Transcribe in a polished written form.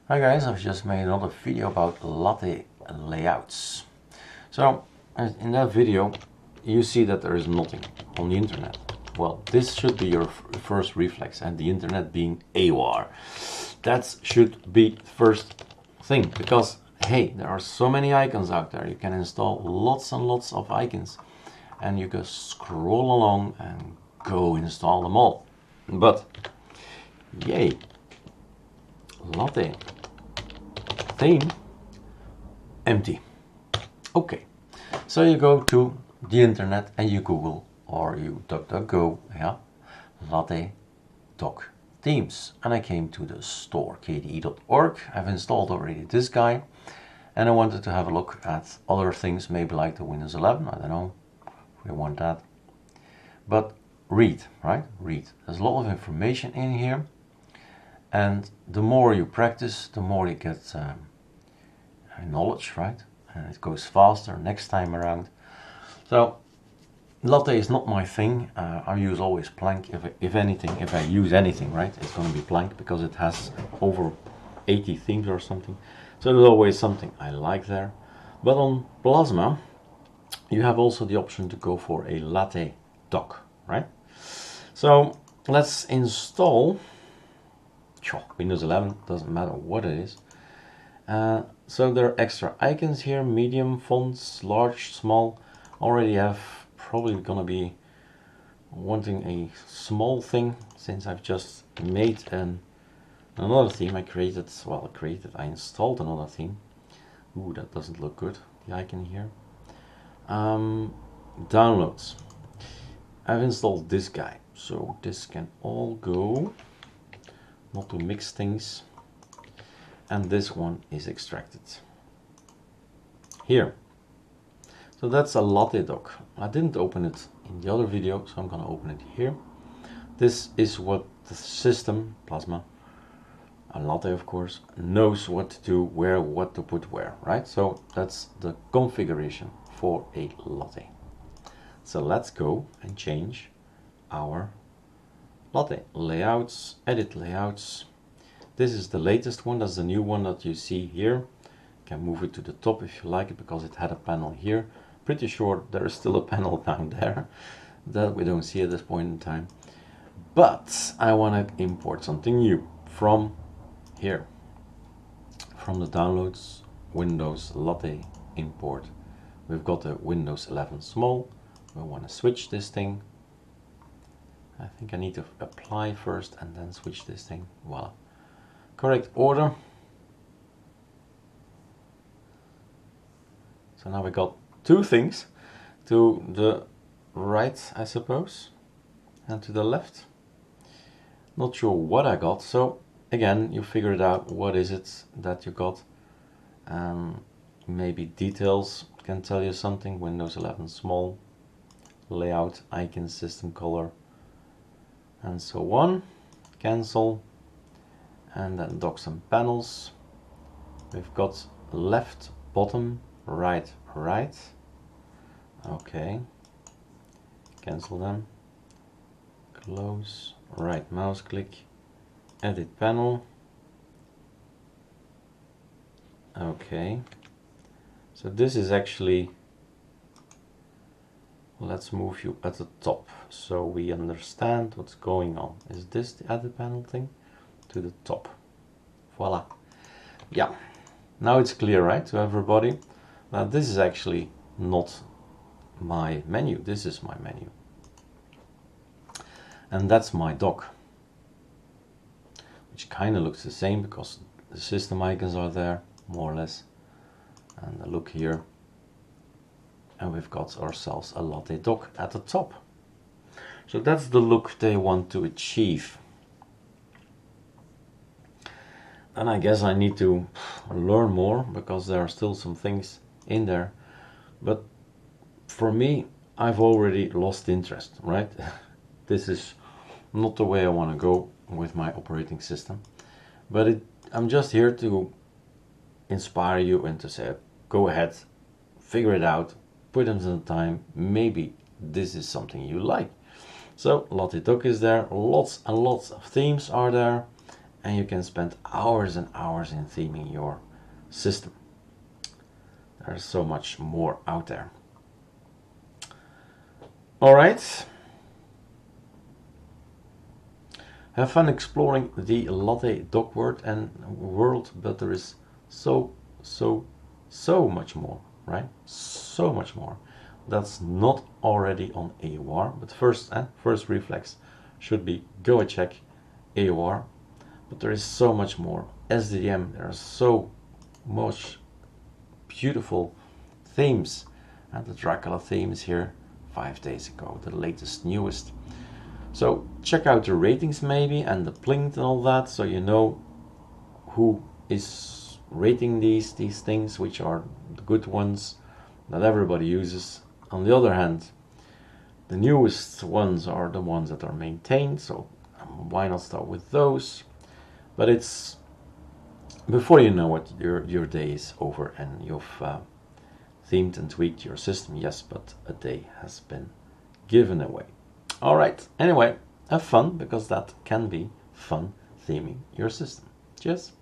Hi guys, I've just made another video about Latte layouts. So in that video you see that there is nothing on the internet. Well, this should be your first reflex, and the internet being AWAR. That should be first thing, because hey, there are so many icons out there. You can install lots and lots of icons and you can scroll along and go install them all. But yay, Latte theme empty. Okay, so you go to the internet and you Google or you DuckDuckGo, yeah, Latte dock themes, and I came to the store kde.org. I've installed already this guy, and I wanted to have a look at other things, maybe like the Windows 11. I don't know if we want that, but read, right? Read. There's a lot of information in here, and the more you practice, the more you get knowledge, right? And it goes faster next time around. So Latte is not my thing. I use always Plank. If anything, if I use anything, right, it's going to be Plank, because it has over 80 themes or something. So there's always something I like there. But on Plasma, you have also the option to go for a Latte dock, right? So let's install Windows 11, doesn't matter what it is. So there are extra icons here, medium, fonts, large, small. Already have probably gonna be wanting a small thing, since I've just made another theme. I installed another theme. Ooh, that doesn't look good, the icon here. Downloads. I've installed this guy, so this can all go, not to mix things. And this one is extracted here. So that's a Latte dock. I didn't open it in the other video, so I'm gonna open it here. This is what the system, Plasma, a Latte of course, knows what to do, where, what to put where, right? So that's the configuration for a Latte. So let's go and change our Latte. Layouts, edit layouts. This is the latest one, that's the new one that you see here. You can move it to the top if you like it, because it had a panel here. Pretty sure there is still a panel down there that we don't see at this point in time. But I want to import something new from here. From the downloads, Windows Latte import. We've got a Windows 11 small. We want to switch this thing. I think I need to apply first and then switch this thing. Voila. Correct order. So now we got two things to the right, I suppose, and to the left. Not sure what I got. So again, you figured out what is it that you got. Maybe details can tell you something. Windows 11 small, layout, icon, system color, and so on. Cancel. And then docks and panels. We've got left, bottom, right, right. Okay. Cancel them. Close. Right mouse click. Edit panel. Okay. So this is actually, let's move you at the top so we understand what's going on. Is this the edit panel thing? To the top. Voila. Yeah, now it's clear, right, to everybody. Now this is actually not my menu, this is my menu, and that's my dock, which kind of looks the same because the system icons are there more or less, and I look here and we've got ourselves a Latte dock at the top. So that's the look they want to achieve. And I guess I need to learn more, because there are still some things in there. But for me, I've already lost interest, right? This is not the way I want to go with my operating system. But I'm just here to inspire you and to say, go ahead, figure it out, put in some time, maybe this is something you like. So Latte dock is there, lots and lots of themes are there. and you can spend hours and hours in theming your system. There's so much more out there. All right. Have fun exploring the Latte doc world, but there is so much more, right? So much more. That's not already on AOR, but first reflex should be go and check AOR. But there is so much more. SDM, there are so much beautiful themes, and the Dracula theme is here 5 days ago, the latest, newest. So check out the ratings maybe and the plink and all that, so you know who is rating these things, which are the good ones that everybody uses. On the other hand, the newest ones are the ones that are maintained, so why not start with those? But it's before you know it, your day is over and you've themed and tweaked your system. Yes, but a day has been given away. All right, anyway, have fun, because that can be fun theming your system. Cheers.